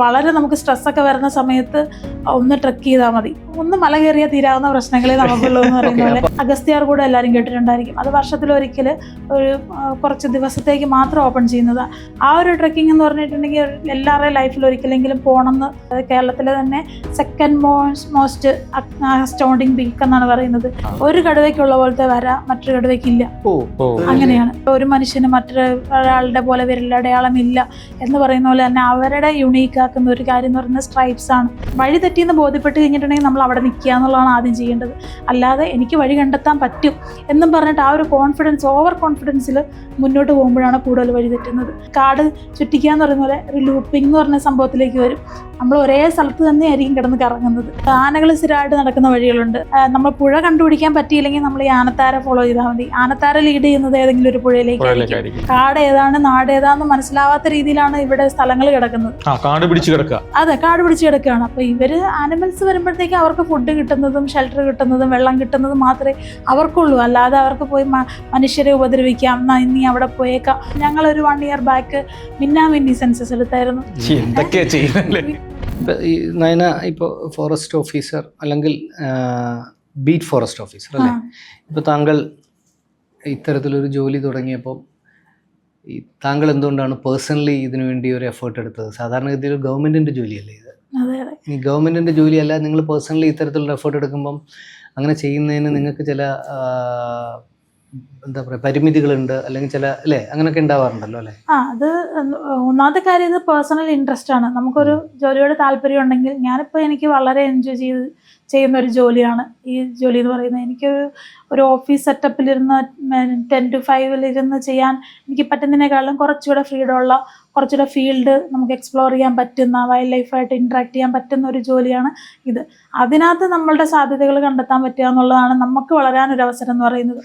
വളരെ നമുക്ക് സ്ട്രെസ്സൊക്കെ വരുന്ന സമയത്ത് ഒന്ന് ട്രെക്ക് ചെയ്താൽ മതി. ഒന്ന് മല കയറിയാൽ തീരാവുന്ന പ്രശ്നങ്ങളെ നമുക്കുള്ളൂ എന്ന് പറയുന്ന പോലെ. അഗസ്ത്യാർ കൂടെ എല്ലാവരും കേട്ടിട്ടുണ്ടായിരിക്കും. അത് വർഷത്തിലൊരിക്കൽ ഒരു കുറച്ച് ദിവസത്തേക്ക് മാത്രം ഓപ്പൺ ചെയ്യുന്നതാണ്. ആ ഒരു ട്രെക്കിംഗ് എന്ന് പറഞ്ഞിട്ടുണ്ടെങ്കിൽ എല്ലാവരുടെയും ലൈഫിൽ ഒരിക്കലെങ്കിലും പോകണമെന്ന്. കേരളത്തിലെ തന്നെ സെക്കൻഡ് മോസ്റ്റ് അസ്റ്റോണ്ടിങ് പീക്ക് എന്നാണ് പറയുന്നത്. ഒരു കടുവയ്ക്കുള്ള പോലത്തെ വര മറ്റൊരു കടുവയ്ക്കില്ല. അങ്ങനെയാണ്. ഒരു മനുഷ്യന് മറ്റൊരാളുടെ പോലെ വിരലടയാളമില്ല എന്ന് പറയുന്ന പോലെ തന്നെ അവരുടെ യുണീക്ക് ആക്കുന്ന ഒരു കാര്യം എന്ന് പറയുന്നത് സ്ട്രൈപ്സ് ആണ്. വഴി തെറ്റിയെന്ന് ബോധ്യപ്പെട്ട് കഴിഞ്ഞിട്ടുണ്ടെങ്കിൽ നമ്മൾ അവിടെ നിൽക്കുക എന്നുള്ളതാണ് ആദ്യം ചെയ്യേണ്ടത്. അല്ലാതെ എനിക്ക് വഴി കണ്ടെത്താൻ പറ്റും എന്നും പറഞ്ഞിട്ട് ആ ഒരു കോൺഫിഡൻസ്, ഓവർ കോൺഫിഡൻസിൽ മുന്നോട്ട് പോകുമ്പോഴാണ് കൂടുതൽ വഴി തെറ്റുന്നത്. കാട് ചുറ്റിക്കുക എന്ന് പറയുന്ന പോലെ ഒരു ലൂപ്പിംഗ് എന്ന് പറഞ്ഞ സംഭവത്തിലേക്ക് വരും. നമ്മൾ ഒരേ സ്ഥലത്ത് തന്നെയായിരിക്കും കിടന്ന് കറങ്ങുന്നത്. ആനകൾ സ്ഥിരമായിട്ട് നടക്കുന്ന വഴികളുണ്ട്. നമ്മൾ പുഴ കണ്ടുപിടിക്കാൻ പറ്റിയില്ലെങ്കിൽ നമ്മൾ ഈ ആനത്താര ഫോളോ ചെയ്താൽ മതി. ആനത്താര ലീഡ് ചെയ്യുന്നത് ഏതെങ്കിലും ഒരു പുഴയിലേക്ക്. കാട് ഏതാണ് നാട് ഏതാണെന്ന് മനസ്സിലാവാത്ത രീതിയിലാണ് ഇവിടെ സ്ഥലങ്ങൾ കിടക്കുന്നത്. അതെ, കാട് പിടിച്ച് കിടക്കുകയാണ്. അപ്പൊ ഇവര് ആനിമൽസ് വരുമ്പോഴത്തേക്കും അവർക്ക് ഫുഡ് കിട്ടുന്നതും ഷെൽട്ടർ കിട്ടുന്നതും വെള്ളം കിട്ടുന്നതും മാത്രമേ അവർക്കുള്ളൂ. അല്ലാതെ അവർക്ക് പോയി മനുഷ്യരെ ഉപദ്രവിക്കാം, ഇനി അവിടെ പോയേക്കാം. ഞങ്ങളൊരു 1 year ബാക്ക് മിന്നാമിന്നി സെൻസസ് എടുത്തായിരുന്നു. നയന ഇപ്പോൾ ഫോറസ്റ്റ് ഓഫീസർ അല്ലെങ്കിൽ ബീറ്റ് ഫോറസ്റ്റ് ഓഫീസർ അല്ലേ? ഇപ്പോൾ താങ്കൾ ഇത്തരത്തിലൊരു ജോലി തുടങ്ങിയപ്പോൾ താങ്കൾ എന്തുകൊണ്ടാണ് പേഴ്സണലി ഇതിനു വേണ്ടി ഒരു എഫേർട്ട് എടുത്തത്? സാധാരണഗതിയിൽ ഗവൺമെൻറ്റിൻ്റെ ജോലിയല്ലേ ഇത്? ഈ ഗവൺമെൻറ്റിൻ്റെ ജോലിയല്ല, നിങ്ങൾ പേഴ്സണലി ഇത്തരത്തിലുള്ള എഫേർട്ട് എടുക്കുമ്പം അങ്ങനെ ചെയ്യുന്നതിന് നിങ്ങൾക്ക് ചില എന്താ പറയുക പരിമിതികളുണ്ട്, അല്ലെങ്കിൽ ചില അല്ലേ അങ്ങനെയൊക്കെ ഉണ്ടാവാറുണ്ടല്ലോ അല്ലേ? അത് ഒന്നാമത്തെ കാര്യം, ഇത് പേഴ്സണൽ ഇൻട്രസ്റ്റ് ആണ്. നമുക്കൊരു ജോലിയോട് താല്പര്യം ഉണ്ടെങ്കിൽ, ഞാനിപ്പോൾ എനിക്ക് വളരെ എൻജോയ് ചെയ്യുന്ന ഒരു ജോലിയാണ് ഈ ജോലി എന്ന് പറയുന്നത്. എനിക്കൊരു ഓഫീസ് സെറ്റപ്പിലിരുന്ന് 10 to 5 ചെയ്യാൻ എനിക്ക് പറ്റുന്നതിനേക്കാളും കുറച്ചുകൂടെ ഫ്രീഡം ഉള്ള, കുറച്ചുകൂടെ ഫീൽഡ് നമുക്ക് എക്സ്പ്ലോർ ചെയ്യാൻ പറ്റുന്ന, വൈൽഡ് ലൈഫായിട്ട് ഇൻട്രാക്ട് ചെയ്യാൻ പറ്റുന്ന ഒരു ജോലിയാണ് ഇത്. അതിനകത്ത് നമ്മളുടെ സാധ്യതകൾ കണ്ടെത്താൻ പറ്റുക എന്നുള്ളതാണ് നമുക്ക് വളരാനൊരു അവസരം എന്ന് പറയുന്നത്.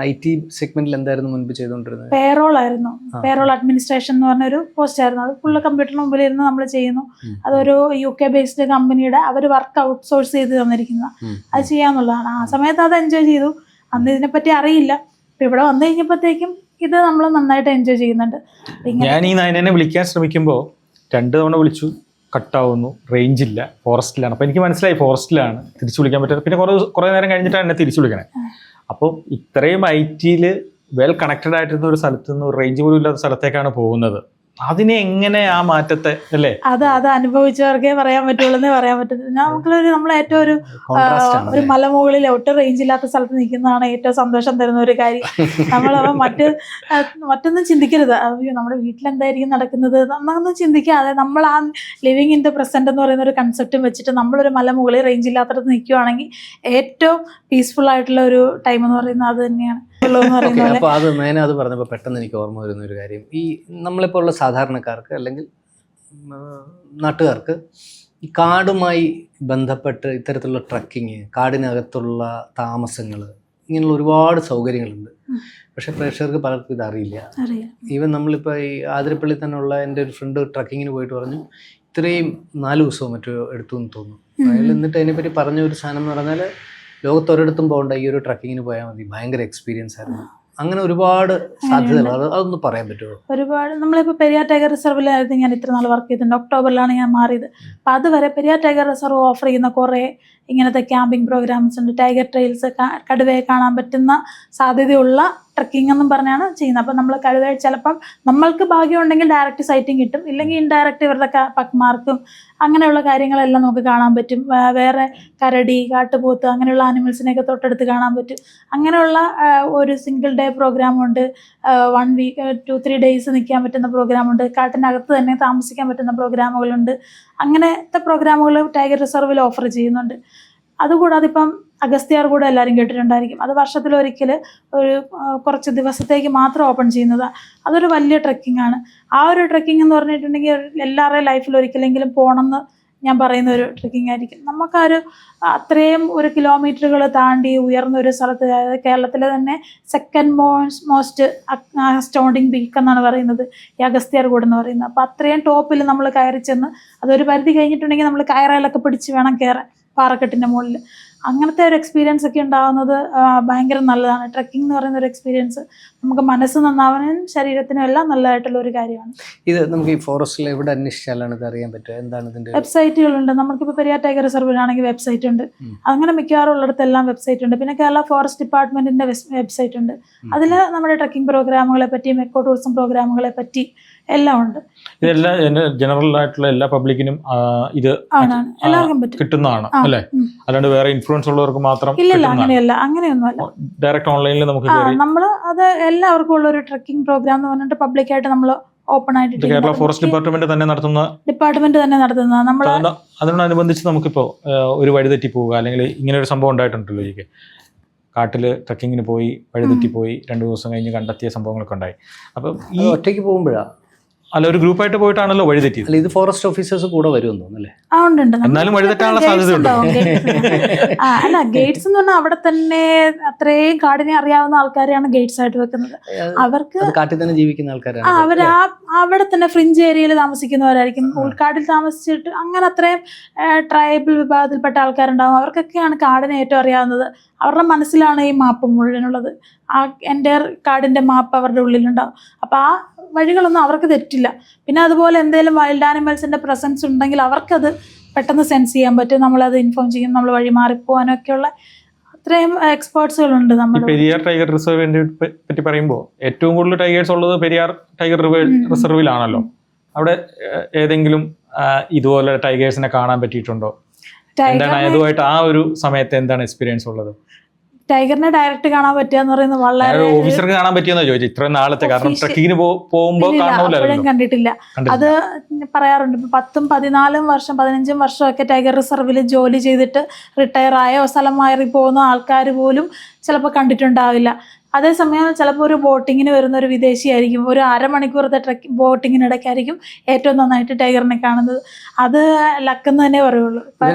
IT സെഗ്മെന്റിൽ എന്തായിരുന്നു മുൻപ് ചെയ്തുകൊണ്ടിരുന്നത്? പേറോൾ ആയിരുന്നു. പേറോൾ അഡ്മിനിസ്ട്രേഷൻ എന്ന് പറഞ്ഞൊരു പോസ്റ്റ് ആയിരുന്നു. അത് ഫുള്ള് കമ്പ്യൂട്ടറിന് മുമ്പിൽ ഇരുന്ന് നമ്മൾ ചെയ്യുന്നു. അതൊരു UK ബേസ്ഡ് കമ്പനിയുടെ അവർ വർക്ക് ഔട്ട്സോഴ്സ് ചെയ്ത് തന്നിരിക്കുന്ന അത് ചെയ്യാന്നുള്ളതാണ്. ആ സമയത്ത് അത് എൻജോയ് ചെയ്തു. അന്ന് ഇതിനെപ്പറ്റി അറിയില്ല. ഇപ്പം ഇവിടെ വന്നു കഴിഞ്ഞപ്പോഴത്തേക്കും ഇത് നമ്മൾ നന്നായിട്ട് എൻജോയ് ചെയ്യുന്നുണ്ട്. ഞാൻ ഈ നയനെ വിളിക്കാൻ ശ്രമിക്കുമ്പോൾ 2 തവണ വിളിച്ചു, കട്ടാവുന്നു, റേഞ്ച് ഇല്ല, ഫോറസ്റ്റിലാണ്. അപ്പോൾ എനിക്ക് മനസ്സിലായി ഫോറസ്റ്റിലാണ്, തിരിച്ചു വിളിക്കാൻ പറ്റുന്നത്. പിന്നെ കുറേ നേരം കഴിഞ്ഞിട്ടാണ് എന്നെ തിരിച്ചു വിളിക്കണേ. അപ്പോൾ ഇത്രയും IT-യിൽ വെൽ കണക്റ്റഡ് ആയിട്ടിരുന്ന ഒരു സ്ഥലത്ത് നിന്ന് റേഞ്ച് പോലും ഇല്ലാത്ത സ്ഥലത്തേക്കാണ് പോകുന്നത്. അതിനെ എങ്ങനെ ആ മാറ്റത്തെ അല്ലേ? അത് അനുഭവിച്ചവർക്കേ പറയാൻ പറ്റുള്ളൂ എന്നേ പറയാൻ പറ്റും. നമ്മൾ ഏറ്റവും ഒരു മലമുകളിൽ ഒട്ടും റേഞ്ച് ഇല്ലാത്ത സ്ഥലത്ത് നിൽക്കുന്നതാണ് ഏറ്റവും സന്തോഷം തരുന്ന ഒരു കാര്യം. നമ്മളപ്പോൾ മറ്റൊന്നും ചിന്തിക്കരുത്. നമ്മുടെ വീട്ടിലെന്തായിരിക്കും നടക്കുന്നത് എന്നൊന്നും ചിന്തിക്കാതെ നമ്മൾ ആ ലിവിങ് ഇൻ ദ പ്രസന്റ് എന്ന് പറയുന്ന ഒരു കൺസെപ്റ്റും വെച്ചിട്ട് നമ്മളൊരു മലമുകളിൽ റേഞ്ച് ഇല്ലാത്തടത്ത് നിൽക്കുകയാണെങ്കിൽ ഏറ്റവും പീസ്ഫുൾ ആയിട്ടുള്ള ഒരു ടൈം എന്ന് പറയുന്നത് അത് തന്നെയാണ്. അപ്പോൾ അത് നയന അത് പറഞ്ഞപ്പോൾ പെട്ടെന്ന് എനിക്ക് ഓർമ്മ വരുന്ന ഒരു കാര്യം, ഈ നമ്മളിപ്പോൾ ഉള്ള സാധാരണക്കാർക്ക് അല്ലെങ്കിൽ നാട്ടുകാർക്ക് ഈ കാടുമായി ബന്ധപ്പെട്ട് ഇത്തരത്തിലുള്ള ട്രക്കിങ്, കാടിനകത്തുള്ള താമസങ്ങൾ, ഇങ്ങനെയുള്ള ഒരുപാട് സൗകര്യങ്ങളുണ്ട്. പക്ഷെ പ്രേക്ഷകർക്ക് പലർക്കും ഇത് അറിയില്ല. ഈവൻ നമ്മളിപ്പോൾ ഈ ആതിരപ്പള്ളി തന്നെയുള്ള എൻ്റെ ഒരു ഫ്രണ്ട് ട്രക്കിങ്ങിന് പോയിട്ട് പറഞ്ഞു, ഇത്രയും 4 ദിവസവും മറ്റോ എടുത്തു എന്ന് തോന്നുന്നു. അയാൾ എന്നിട്ട് അതിനെപ്പറ്റി പറഞ്ഞ ഒരു സാധനം എന്ന് പറഞ്ഞാൽ, ലോകത്തൊരിടത്തും പോകണ്ട, ഈ ഒരു ട്രക്കിങ്ങിന് പോയാൽ മതി, ഭയങ്കര എക്സ്പീരിയൻസ് ആയിരുന്നു. അങ്ങനെ ഒരുപാട് സാധ്യതകൾ, അതൊന്ന് പറയാൻ പറ്റുമോ? ഒരുപാട്. നമ്മളിപ്പോൾ പെരിയാർ ടൈഗർ റിസർവിലായിരുന്നു ഞാൻ ഇത്ര നാൾ വർക്ക് ചെയ്തിട്ടുണ്ട്. ഒക്ടോബറിലാണ് ഞാൻ മാറിയത്. അപ്പോൾ അതുവരെ പെരിയാർ ടൈഗർ റിസർവ് ഓഫർ ചെയ്യുന്ന കുറേ ഇങ്ങനത്തെ ക്യാമ്പിംഗ് പ്രോഗ്രാംസ് ഉണ്ട്. ടൈഗർ ട്രെയിൽസ്, കടുവയെ കാണാൻ പറ്റുന്ന സാധ്യതയുള്ള ട്രക്കിംഗ് എന്നും പറഞ്ഞാണ് ചെയ്യുന്നത്. അപ്പം നമ്മൾ കടുവയെ ചിലപ്പം നമ്മൾക്ക് ഭാഗ്യമുണ്ടെങ്കിൽ ഡയറക്റ്റ് സൈറ്റിംഗ് കിട്ടും, ഇല്ലെങ്കിൽ ഇൻഡയറക്റ്റ് ഇവരുടെ പക്മാർക്കും അങ്ങനെയുള്ള കാര്യങ്ങളെല്ലാം നമുക്ക് കാണാൻ പറ്റും. വേറെ കരടി, കാട്ടുപോത്ത് അങ്ങനെയുള്ള ആനിമൽസിനെയൊക്കെ തൊട്ടടുത്ത് കാണാൻ പറ്റും. അങ്ങനെയുള്ള ഒരു സിംഗിൾ ഡേ പ്രോഗ്രാമുണ്ട്. 1 week 2-3 days നിൽക്കാൻ പറ്റുന്ന പ്രോഗ്രാമുണ്ട്. കാട്ടിനകത്ത് തന്നെ താമസിക്കാൻ പറ്റുന്ന പ്രോഗ്രാമുകളുണ്ട്. അങ്ങനത്തെ പ്രോഗ്രാമുകൾ ടൈഗർ റിസർവിൽ ഓഫർ ചെയ്യുന്നുണ്ട്. അതുകൂടാതെ ഇപ്പം അഗസ്ത്യാർ കൂടെ എല്ലാവരും കേട്ടിട്ടുണ്ടായിരിക്കും. അത് വർഷത്തിലൊരിക്കൽ ഒരു കുറച്ച് ദിവസത്തേക്ക് മാത്രം ഓപ്പൺ ചെയ്യുന്നതാണ്. അതൊരു വലിയ ട്രെക്കിംഗ് ആണ്. ആ ഒരു ട്രെക്കിംഗ് എന്ന് പറഞ്ഞിട്ടുണ്ടെങ്കിൽ എല്ലാവരുടെയും ലൈഫിൽ ഒരിക്കലെങ്കിലും പോകണമെന്ന് ഞാൻ പറയുന്ന ഒരു ട്രെക്കിംഗ് ആയിരിക്കും. നമുക്കൊരു അത്രയും 1 kilometer താണ്ടി ഉയർന്ന ഒരു സ്ഥലത്ത്, അതായത് കേരളത്തിലെ തന്നെ സെക്കൻഡ് മോസ്റ്റ് അസ്റ്റോണ്ടിങ് പീക്ക് എന്നാണ് പറയുന്നത് ഈ അഗസ്ത്യാർ കൂട് എന്ന് പറയുന്നത്. അപ്പോൾ അത്രയും ടോപ്പിൽ നമ്മൾ കയറി ചെന്ന്, അതൊരു പരിധി കഴിഞ്ഞിട്ടുണ്ടെങ്കിൽ നമ്മൾ കയറയിലൊക്കെ പിടിച്ച് വേണം കയറാൻ പാറക്കെട്ടിൻ്റെ മുകളിൽ. അങ്ങനത്തെ ഒരു എക്സ്പീരിയൻസ് ഒക്കെ ഉണ്ടാകുന്നത് ഭയങ്കര നല്ലതാണ്. ട്രക്കിംഗ് എന്ന് പറയുന്ന ഒരു എക്സ്പീരിയൻസ് നമുക്ക് മനസ്സ് നന്നാവാനും ശരീരത്തിനും എല്ലാം നല്ലതായിട്ടുള്ള ഒരു കാര്യമാണ്. ഇത് നമുക്ക് ഈ ഫോറസ്റ്റിൽ എവിടെ അന്വേഷിച്ചാലാണ് ഇത് അറിയാൻ പറ്റുക? എന്താണ് ഇതിന്റെ വെബ്സൈറ്റുകളുണ്ട്. നമുക്കിപ്പോൾ പെരിയാർ ടൈഗർ റിസർവിലാണെങ്കിൽ വെബ്സൈറ്റ് ഉണ്ട്. അങ്ങനെ മിക്കവാറും ഉള്ളിടത്തെല്ലാം വെബ്സൈറ്റ് ഉണ്ട്. പിന്നെ കേരള ഫോറസ്റ്റ് ഡിപ്പാർട്ട്മെന്റിന്റെ വെബ്സൈറ്റ് ഉണ്ട്. അതിൽ നമ്മുടെ ട്രക്കിംഗ് പ്രോഗ്രാമുകളെ പറ്റിയും എക്കോ ടൂറിസം പ്രോഗ്രാമുകളെ പറ്റി എല്ലാം ഉണ്ട്. ഇതെല്ലാം ജനറൽ ആയിട്ടുള്ള എല്ലാ പബ്ലിക്കിനും ഇത് എല്ലാവർക്കും പറ്റും, കിട്ടുന്നതാണ് അല്ലേ? അല്ലാണ്ട് വേറെ ഇൻഫ്ലുവൻസ് ഉള്ളവർക്ക് മാത്രം ഇല്ലല്ല, അങ്ങനെയല്ല, അങ്ങനെയൊന്നുമല്ല. ഡയറക്റ്റ് ഓൺലൈനിൽ നമുക്ക് നമ്മൾ അത് എല്ലാവർക്കും ഉള്ള ഒരു ട്രക്കിംഗ് പ്രോഗ്രാം എന്ന് പറഞ്ഞിട്ട് പബ്ലിക്കായിട്ട് നമ്മൾ ഓപ്പൺ ആയിട്ട് കേരള ഫോറസ്റ്റ് ഡിപ്പാർട്ട്മെന്റ് തന്നെ നടത്തുന്ന നമ്മൾ അതിനോടനുബന്ധിച്ച് നമുക്കിപ്പോ ഒരു വഴിതെറ്റി പോവുക അല്ലെങ്കിൽ ഇങ്ങനെ ഒരു സംഭവം ഉണ്ടായിട്ടുണ്ടല്ലോ. എനിക്ക് കാട്ടില് ട്രക്കിങ്ങിന് പോയി വഴിതെറ്റി പോയി 2 ദിവസം കഴിഞ്ഞ് കണ്ടെത്തിയ സംഭവങ്ങളൊക്കെ ഉണ്ടായി. അപ്പം ഈ ഒറ്റയ്ക്ക് പോകുമ്പോഴാണ് അല്ല, ഒരു ഗ്രൂപ്പായിട്ട് പോയിട്ടാണല്ലോ വഴിതെറ്റിയത്. അല്ല, ഇത് ഫോറസ്റ്റ് ഓഫീസേഴ്സ് കൂടെ വരുമെന്ന് തോന്നുന്നല്ലേ? എന്നാലും വഴിതെറ്റാനുള്ള സാധ്യതയുണ്ട്. അല്ല, ഗൈഡ്സ് എന്ന് പറഞ്ഞാൽ അവിടെ തന്നെ അത്രയും കാടിനെ അറിയാവുന്ന ആൾക്കാരെയാണ് ഗൈഡ്സ് ആയിട്ട് വെക്കുന്നത്. അവർക്ക് കാട്ടിൽ തന്നെ ജീവിക്കുന്ന ആൾക്കാരാണ്. അവർ അവിടെ തന്നെ ഫ്രിഞ്ച് ഏരിയയിൽ താമസിക്കുന്നവരായിരിക്കും. ഉൾക്കാട്ടിൽ താമസിച്ചിട്ട് അങ്ങനെ അത്രയും ട്രൈബൽ വിഭാഗത്തിൽപ്പെട്ട ആൾക്കാരുണ്ടാകും. അവർക്കൊക്കെയാണ് കാടിനെ ഏറ്റവും അറിയാവുന്നത്. അവരുടെ മനസ്സിലാണ് ഈ മാപ്പ് മുഴുവനുള്ളത്. ആ എൻ്റെ കാടിൻ്റെ മാപ്പ് അവരുടെ ഉള്ളിലുണ്ടാവും. അപ്പോൾ ആ വഴികളൊന്നും അവർക്ക് തെറ്റില്ല. പിന്നെ അതുപോലെ എന്തെങ്കിലും വൈൽഡ് ആനിമൽസിൻ്റെ പ്രസൻസ് ഉണ്ടെങ്കിൽ അവർക്കത് പെട്ടെന്ന് സെൻസ് ചെയ്യാൻ പറ്റും. നമ്മളത് ഇൻഫോം ചെയ്യും. നമ്മൾ വഴി മാറിപ്പോകാനോ ഒക്കെയുള്ള അത്രയും എക്സ്പേർട്സുകളുണ്ട്. നമ്മൾ പെരിയാർ ടൈഗർ റിസർവിനെ പറ്റി പറയുമ്പോൾ ഏറ്റവും കൂടുതൽ ടൈഗേഴ്സ് ഉള്ളത് പെരിയാർ ടൈഗർ റിസർവിലാണല്ലോ. അവിടെ ഏതെങ്കിലും ഇതുപോലെ ടൈഗേഴ്സിനെ കാണാൻ പറ്റിയിട്ടുണ്ടോ? എന്താണ് അതുമായിട്ട് ആ ഒരു സമയത്ത് എന്താണ് എക്സ്പീരിയൻസ് ഉള്ളത്? ടൈഗറിനെ ഡയറക്റ്റ് കാണാൻ പറ്റുക പറയുന്നത് വളരെ ഓഫീസർക്ക് കാണാൻ പറ്റിയെന്നോ ചോദിച്ചു. ഇത്രയും നാളത്തെ, കാരണം ട്രക്കിങ്ങിന് പോകുമ്പോൾ അപ്പോഴും കണ്ടിട്ടില്ല. അത് പറയാറുണ്ട്. 10, 14 വർഷം 15 വർഷമൊക്കെ ടൈഗർ റിസർവിൽ ജോലി ചെയ്തിട്ട് റിട്ടയർ ആയോ സ്ഥലം മാറി പോകുന്ന ആൾക്കാർ പോലും ചിലപ്പോൾ കണ്ടിട്ടുണ്ടാവില്ല. അതേസമയം ചിലപ്പോൾ ഒരു ബോട്ടിങ്ങിന് വരുന്ന ഒരു വിദേശിയായിരിക്കും, ഒരു അരമണിക്കൂറത്തെ ബോട്ടിങ്ങിനിടയ്ക്കായിരിക്കും ഏറ്റവും നന്നായിട്ട് ടൈഗറിനെ കാണുന്നത്. അത് ലക്കെന്ന് തന്നെ പറയുള്ളൂ.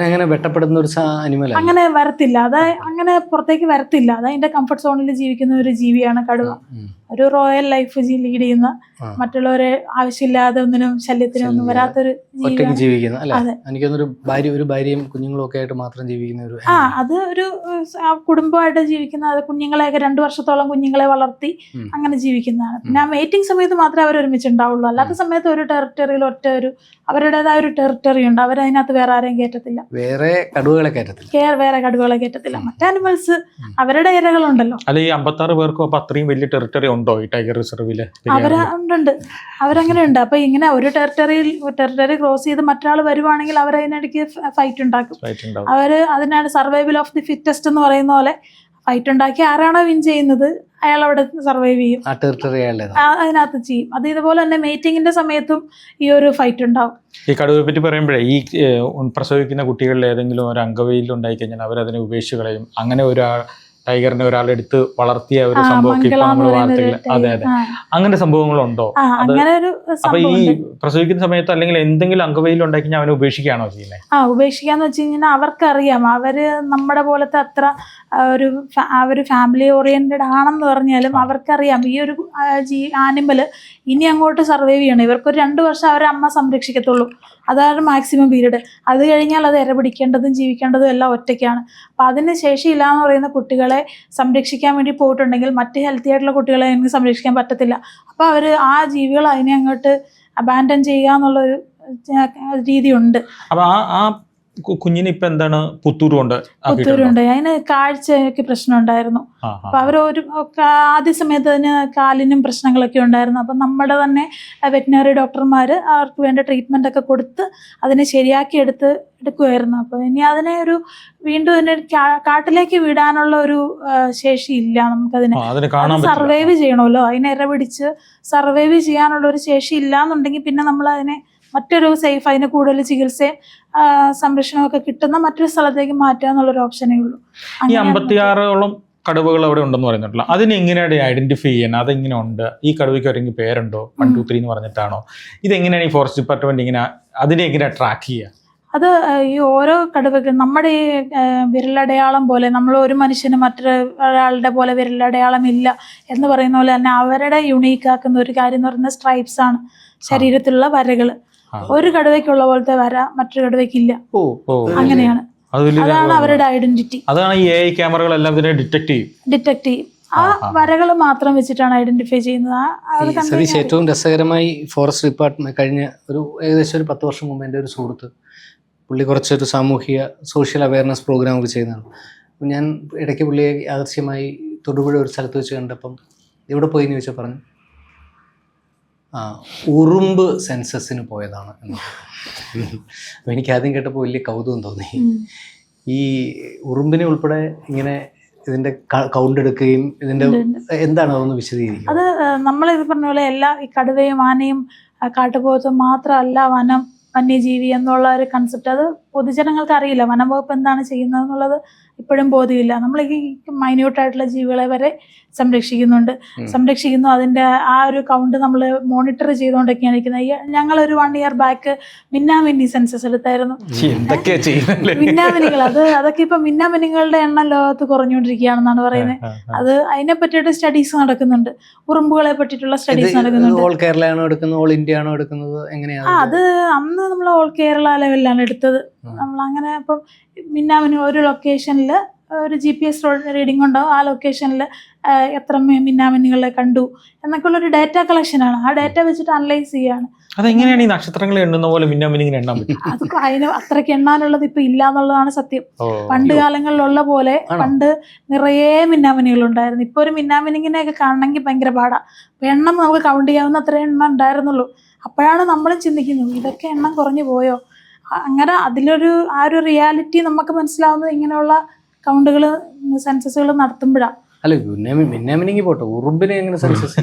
വെട്ടപ്പെടുന്ന ഒരു അങ്ങനെ വരത്തില്ല, അത് അങ്ങനെ പുറത്തേക്ക് വരത്തില്ല. അത് അതിന്റെ കംഫർട്ട് സോണിൽ ജീവിക്കുന്ന ഒരു ജീവിയാണ് കടുവ. ഒരു റോയൽ ലൈഫ് ലീഡ് ചെയ്യുന്ന, മറ്റുള്ളവരെ ആവശ്യമില്ലാതെ ഒന്നിനും ശല്യത്തിനും ഒന്നും വരാത്തൊരു ജീവിക്കുന്ന. ഒരു ഭാര്യയും കുഞ്ഞുങ്ങളും ഒക്കെ ആയിട്ട് മാത്രം ജീവിക്കുന്ന ഒരു അത് ഒരു കുടുംബമായിട്ട് ജീവിക്കുന്ന, അത് കുഞ്ഞുങ്ങളെയൊക്കെ 2 വർഷത്തോളം കുഞ്ഞുങ്ങളെ വളർത്തി അങ്ങനെ ജീവിക്കുന്നതാണ്. പിന്നെ ആ മീറ്റിംഗ് സമയത്ത് മാത്രമേ അവർ ഒരുമിച്ച് ഉണ്ടാവുള്ളൂ. അല്ലാത്ത സമയത്ത് ഒരു ടെറിട്ടറിയിൽ അവരുടേതായ ഒരു ടെറിട്ടറി ഉണ്ട്. അവരതിനകത്ത് വേറെ ആരെയും കയറ്റത്തില്ല, വേറെ കടുവകളെ കയറ്റത്തില്ല. മറ്റേ ആനിമൽസ് അവരുടെ ഇരകളുണ്ടല്ലോ. അല്ല, ഈ 56 പേർക്കും അപ്പൊ അത്രയും വലിയ ടെറിട്ടറി ഉണ്ടോ ഈ ടൈഗർ റിസർവില്? ഉണ്ട്, അവരങ്ങനെ ഉണ്ട്. അപ്പൊ ഇങ്ങനെ ഒരു ടെറിട്ടറി ക്രോസ് ചെയ്ത് മറ്റൊരാൾ വരുവാണെങ്കിൽ അവരതിനിടയ്ക്ക് ഫൈറ്റ് ഉണ്ടാക്കും. അവര് അതിനാണ് സർവൈവൽ ഓഫ് ദി ഫിറ്റസ്റ്റ് എന്ന് പറയുന്ന പോലെ ഫൈറ്റ് ഉണ്ടാക്കി ആരാണോ വിൻ ചെയ്യുന്നത് അയാൾ അവിടെ സർവൈവ് ചെയ്യും, അതിനകത്ത് ചെയ്യും. അത് ഇതുപോലെ തന്നെ മീറ്റിംഗിന്റെ സമയത്തും ഈ ഒരു ഫൈറ്റ് ഉണ്ടാവും. ഈ കടുവയെ പറ്റി പറയുമ്പോഴേ, ഈ പ്രസവിക്കുന്ന കുട്ടികളിൽ ഏതെങ്കിലും ഒരു അംഗവൈകല്യം ഉണ്ടായി കഴിഞ്ഞാൽ അവരതിനെ ഉപേക്ഷിച്ച് കളയും. അങ്ങനെ ടൈഗറിനെ ഒരാളെടുത്ത് വളർത്തിയ ഒരു സംഭവം അതെ അങ്ങനെ സംഭവങ്ങളുണ്ടോ? അപ്പൊ ഈ പ്രസവിക്കുന്ന സമയത്ത് അല്ലെങ്കിൽ എന്തെങ്കിലും അംഗവൈകല്യം ഉണ്ടാക്കി കഴിഞ്ഞാൽ അവനെ ഉപേക്ഷിക്കുകയാണോ ചെയ്യുന്നത്? ഉപേക്ഷിക്കാന്ന് വെച്ച് കഴിഞ്ഞാൽ അവർക്കറിയാം അവര് നമ്മുടെ പോലത്തെ അത്ര ഒരു ഫാമിലി ഓറിയന്റഡ് ആണെന്ന് പറഞ്ഞാലും അവർക്കറിയാം ഈ ഒരു ആനിമല് ഇനി അങ്ങോട്ട് സർവൈവ് ചെയ്യണം. ഇവർക്കൊരു 2 വർഷം അവരെ അമ്മ സംരക്ഷിക്കത്തുള്ളൂ. അതാണ് മാക്സിമം പീരീഡ്. അത് കഴിഞ്ഞാൽ അത് ഇര പിടിക്കേണ്ടതും ജീവിക്കേണ്ടതും എല്ലാം ഒറ്റയ്ക്കാണ്. അപ്പം അതിന് ശേഷിയില്ല എന്ന് പറയുന്ന കുട്ടികളെ സംരക്ഷിക്കാൻ വേണ്ടി പോയിട്ടുണ്ടെങ്കിൽ മറ്റ് ഹെൽത്തി ആയിട്ടുള്ള കുട്ടികളെ എനിക്ക് സംരക്ഷിക്കാൻ പറ്റത്തില്ല. അപ്പോൾ അവർ ആ ജീവികൾ അതിനെ അങ്ങോട്ട് അബാൻഡൻ ചെയ്യുക എന്നുള്ളൊരു രീതിയുണ്ട്. അപ്പോൾ ആ കുഞ്ഞിന് ഇപ്പൊ എന്താണ് പുത്തൂരുണ്ട്? അതിന് കാഴ്ചയ്ക്ക് പ്രശ്നം ഉണ്ടായിരുന്നു. അപ്പൊ അവർ ആദ്യ സമയത്ത് തന്നെ കാലിനും പ്രശ്നങ്ങളൊക്കെ ഉണ്ടായിരുന്നു. അപ്പൊ നമ്മുടെ തന്നെ വെറ്റിനറി ഡോക്ടർമാര് അവർക്ക് വേണ്ട ട്രീറ്റ്മെന്റ് ഒക്കെ കൊടുത്ത് അതിനെ ശരിയാക്കി എടുക്കുമായിരുന്നു. അപ്പൊ ഇനി അതിനെ വീണ്ടും അതിനെ കാട്ടിലേക്ക് വിടാനുള്ള ഒരു ശേഷി ഇല്ല നമുക്കതിനെ. സർവൈവ് ചെയ്യണമല്ലോ, അതിനെ ഇര പിടിച്ച് സർവൈവ് ചെയ്യാനുള്ള ഒരു ശേഷി ഇല്ല എന്നുണ്ടെങ്കിൽ പിന്നെ നമ്മൾ അതിനെ മറ്റൊരു സേഫ്, അതിന് കൂടുതൽ ചികിത്സയും സംരക്ഷണമൊക്കെ കിട്ടുന്ന മറ്റൊരു സ്ഥലത്തേക്ക് മാറ്റുക എന്നുള്ളൊരു ഓപ്ഷനേ ഉള്ളൂ. ഈ 56ഓളം കടുവകൾ അവിടെ ഉണ്ടെന്ന് പറയുന്നുണ്ടല്ലോ, അതിനെ എങ്ങനെയാണ് ഐഡന്റിഫൈ ചെയ്യാൻ? അതെങ്ങനെ ഉണ്ട്? ഈ കടുവയ്ക്ക് ഒരെങ്കിൽ പേരുണ്ടോ? 1, 2, 3 എന്ന് പറഞ്ഞിട്ടാണോ? ഇതെങ്ങനെയാണ് ഈ ഫോറസ്റ്റ് ഡിപ്പാർട്ട്മെന്റ് അതിനെ എങ്ങനെ ട്രാക്ക് ചെയ്യുക? അത് ഈ ഓരോ കടുവയ്ക്കും നമ്മുടെ ഈ വിരലടയാളം പോലെ, നമ്മൾ ഒരു മനുഷ്യന് മറ്റൊരാളുടെ പോലെ വിരലടയാളം ഇല്ല എന്ന് പറയുന്ന പോലെ തന്നെ അവരുടെ യുണീക്ക് ആക്കുന്ന ഒരു കാര്യം എന്ന് പറയുന്നത് സ്ട്രൈപ്സ് ആണ്, ശരീരത്തിലുള്ള വരകൾ. ഒരു കടുവയ്ക്കുള്ള പോലത്തെ വര മറ്റൊരു കടുവയ്ക്കില്ല. അങ്ങനെയാണ്. അതാണ് അവരുടെ ഐഡന്റിറ്റി. അതാണ് ഈ AI ക്യാമറകളെല്ലാം ഇതിനെ ഡിറ്റക്ട് ചെയ്യും. ആ വരകൾ മാത്രം വെച്ചിട്ടാണ് ഐഡന്റിഫൈ ചെയ്യുന്നത്. സതീഷ്, ഏറ്റവും രസകരമായി ഫോറസ്റ്റ് ഡിപ്പാർട്ട്മെന്റ് കഴിഞ്ഞ ഏകദേശം ഒരു 10 വർഷം മുമ്പ് എൻ്റെ ഒരു സുഹൃത്ത്, പുള്ളി കുറച്ചൊരു സോഷ്യൽ അവയർനെസ് പ്രോഗ്രാമൊക്കെ ചെയ്യുന്നതാണ്. അപ്പം ഞാൻ ഇടയ്ക്ക് പുള്ളിയെ ആദർശ്യമായി തൊടുപുഴ ഒരു സ്ഥലത്ത് വെച്ച് കണ്ടപ്പം എവിടെ പോയി എന്ന് ചോദിച്ചാൽ പറഞ്ഞു ഉറുമ്പ് സെൻസസിന് പോയതാണ് എന്ന്. അപ്പം എനിക്ക് ആദ്യം കേട്ടപ്പോൾ വലിയ കൗതുകം തോന്നി. ഈ ഉറുമ്പിനെ ഉൾപ്പെടെ ഇങ്ങനെ ഇതിന്റെ കൗണ്ട് എടുക്കുകയും ഇതിന്റെ എന്താണ് അതൊന്ന് വിശദീകരിക്കുക. അത് നമ്മളിത് പറഞ്ഞ പോലെ എല്ലാ ഈ കടുവയും ആനയും കാട്ടുപോത്തും മാത്രമല്ല വന്യജീവി എന്നുള്ള ഒരു കൺസെപ്റ്റ് അത് പൊതുജനങ്ങൾക്ക് അറിയില്ല. വനം വകുപ്പ് എന്താണ് ചെയ്യുന്നത് എന്നുള്ളത് ഇപ്പോഴും ബോധ്യമില്ല. നമ്മൾ ഈ മൈന്യൂട്ടായിട്ടുള്ള ജീവികളെ വരെ സംരക്ഷിക്കുന്നു. അതിൻ്റെ ആ ഒരു കൗണ്ട് നമ്മൾ മോണിറ്റർ ചെയ്തുകൊണ്ടൊക്കെയാണ് ഇരിക്കുന്നത്. ഞങ്ങളൊരു 1 year ബാക്ക് മിന്നാമിന്നി സെൻസസ് എടുത്തായിരുന്നു. മിന്നാമിനികൾ അതൊക്കെ ഇപ്പൊ മിന്നാമിനികളുടെ എണ്ണം ലോകത്ത് കുറഞ്ഞുകൊണ്ടിരിക്കുകയാണെന്നാണ് പറയുന്നത്. അത് അതിനെ പറ്റിയിട്ട് സ്റ്റഡീസ് നടക്കുന്നുണ്ട്, ഉറുമ്പുകളെ പറ്റിയിട്ടുള്ള സ്റ്റഡീസ് നടക്കുന്നുണ്ട്. ഓൾ കേരള ആണോ എടുക്കുന്നത്, ഓൾ ഇന്ത്യ ആണോ എടുക്കുന്നത്, എങ്ങനെയാണ്? അത് അന്ന് നമ്മൾ ഓൾ കേരള ലെവലിലാണ് എടുത്തത്. നമ്മൾ അങ്ങനെ ഇപ്പം മിന്നാമിനി ഒരു ലൊക്കേഷനിൽ ഒരു GPS റീഡിംഗ് ഉണ്ടാവും. ആ ലൊക്കേഷനിൽ എത്ര മിന്നാമിനികളെ കണ്ടു എന്നൊക്കെയുള്ളൊരു ഡാറ്റ കളക്ഷനാണ്. ആ ഡാറ്റ വെച്ചിട്ട് അനലൈസ് ചെയ്യാണ്. അതെങ്ങനെയാണ് ഈ നക്ഷത്രങ്ങൾ എണ്ണുന്ന പോലെ മിന്നാമിനിങ്ങനെ എണ്ണാൻ പറ്റും? അത് അതിന് അത്രയ്ക്ക് എണ്ണാനുള്ളത് ഇപ്പൊ ഇല്ല എന്നുള്ളതാണ് സത്യം. പണ്ട് കാലങ്ങളിലുള്ള പോലെ പണ്ട് നിറയെ മിന്നാമിനികൾ ഉണ്ടായിരുന്നു. ഇപ്പൊ ഒരു മിന്നാമിനിങ്ങിനെയൊക്കെ കാണണമെങ്കിൽ ഭയങ്കര പാടാ. എണ്ണം നമുക്ക് കൗണ്ട് ചെയ്യാവുന്ന അത്ര എണ്ണം ഉണ്ടായിരുന്നുള്ളൂ. അപ്പോഴാണ് നമ്മളും ചിന്തിക്കുന്നത് ഇതൊക്കെ എണ്ണം കുറഞ്ഞു പോയോ. അങ്ങനെ അതിലൊരു ആ ഒരു റിയാലിറ്റി നമുക്ക് മനസ്സിലാവുന്നത് ഇങ്ങനെയുള്ള കൗണ്ടുകൾ സെൻസസുകൾ നടത്തുമ്പോഴാണ്. അല്ല, മിന്നാമിനിങ്ങി പോട്ടെ, ഉറുമ്പിനെ എങ്ങനെ സെൻസസ്?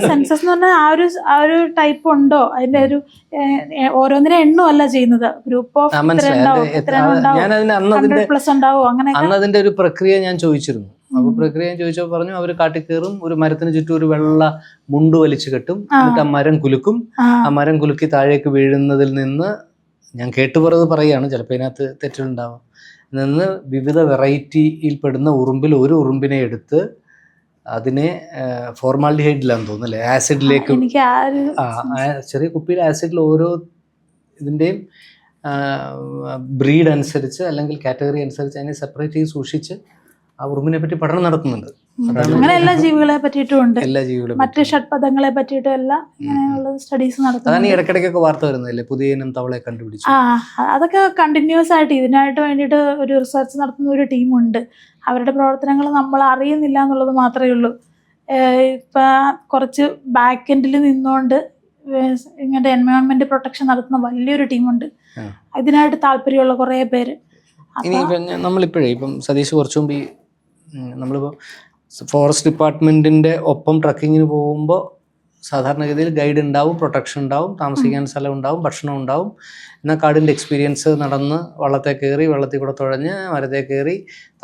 സെൻസസ് എന്ന് പറഞ്ഞാൽ ആ ഒരു ടൈപ്പ് ഉണ്ടോ അതിന്റെ ഒരു ഓരോന്നിനെ എണ്ണമല്ല ചെയ്യുന്നത്. ഗ്രൂപ്പ് ഓഫ് അതിന്റെ ഒരു പ്രക്രിയ ഞാൻ ചോദിച്ചിരുന്നു. അപ്പൊ പ്രക്രിയ ചോദിച്ചപ്പോൾ പറഞ്ഞു അവർ കാട്ടിൽ കയറും, ഒരു മരത്തിന് ചുറ്റും ഒരു വെള്ള മുണ്ട് വലിച്ചു കെട്ടും, എന്നിട്ട് ആ മരം കുലുക്കും. ആ മരം കുലുക്കി താഴേക്ക് വീഴുന്നതിൽ നിന്ന്, ഞാൻ പറയുകയാണ്, ചിലപ്പോൾ ഇതിനകത്ത് തെറ്റുണ്ടാവാം, നിന്ന് വിവിധ വെറൈറ്റിയിൽപ്പെടുന്ന ഉറുമ്പിൽ ഒരു ഉറുമ്പിനെ എടുത്ത് അതിനെ ഫോർമാൽഡിഹൈഡിലാന്ന് തോന്നുന്നല്ലേ, ആസിഡിലേക്ക്, ചെറിയ കുപ്പിയിൽ ആസിഡിൽ ഓരോ ഇതിൻ്റെയും ബ്രീഡ് അനുസരിച്ച് അല്ലെങ്കിൽ കാറ്റഗറി അനുസരിച്ച് അതിനെ സെപ്പറേറ്റ് ചെയ്ത് സൂക്ഷിച്ച് ആ ഉറുമ്പിനെ പറ്റി പഠനം നടത്തുന്നുണ്ട്. അങ്ങനെ എല്ലാ ജീവികളെ പറ്റിയിട്ടും ഉണ്ട്, മറ്റ് ഷഡ്പദങ്ങളെ പറ്റിയിട്ടും എല്ലാം ഇങ്ങനെയുള്ള സ്റ്റഡീസ് നടത്തുന്നു. അതാണ് ഈ ഇടയ്ക്കിടയ്ക്കൊക്കെ വാർത്ത വരുന്നതല്ലേ, പുതിയ ഇനം തവളയെ കണ്ടുപിടിച്ചു. അതൊക്കെ കണ്ടിന്യൂസ് ആയിട്ട് ഇതിനായിട്ട് വേണ്ടിയിട്ട് ഒരു റിസർച്ച് നടത്തുന്ന ഒരു ടീമുണ്ട്. അവരുടെ പ്രവർത്തനങ്ങൾ നമ്മൾ അറിയുന്നില്ല എന്നുള്ളത് മാത്രമേ ഉള്ളൂ. ഇപ്പം കുറച്ച് ബാക്ക് എൻഡിൽ നിന്നുകൊണ്ട് ഇങ്ങനത്തെ എൻവയോൺമെന്റ് പ്രൊട്ടക്ഷൻ നടത്തുന്ന വലിയൊരു ടീമുണ്ട്. ഇതിനായിട്ട് താല്പര്യമുള്ള കുറേ പേര്. ഇനി നമ്മളിപ്പോഴേ ഇപ്പം സതീഷ് കുറച്ചു മുമ്പ് നമ്മളിപ്പോൾ ഫോറസ്റ്റ് ഡിപ്പാർട്ട്മെൻറ്റിൻ്റെ ഒപ്പം ട്രക്കിങ്ങിന് പോകുമ്പോൾ സാധാരണഗതിയിൽ ഗൈഡ് ഉണ്ടാവും, പ്രൊട്ടക്ഷൻ ഉണ്ടാവും, താമസിക്കാൻ സ്ഥലം ഉണ്ടാവും, ഭക്ഷണം ഉണ്ടാവും. എന്നാൽ കാടിൻ്റെ എക്സ്പീരിയൻസ് നടന്ന് വള്ളത്തെ കയറി, വെള്ളത്തിൽ കൂടെ തുഴഞ്ഞ് മരത്തെ കയറി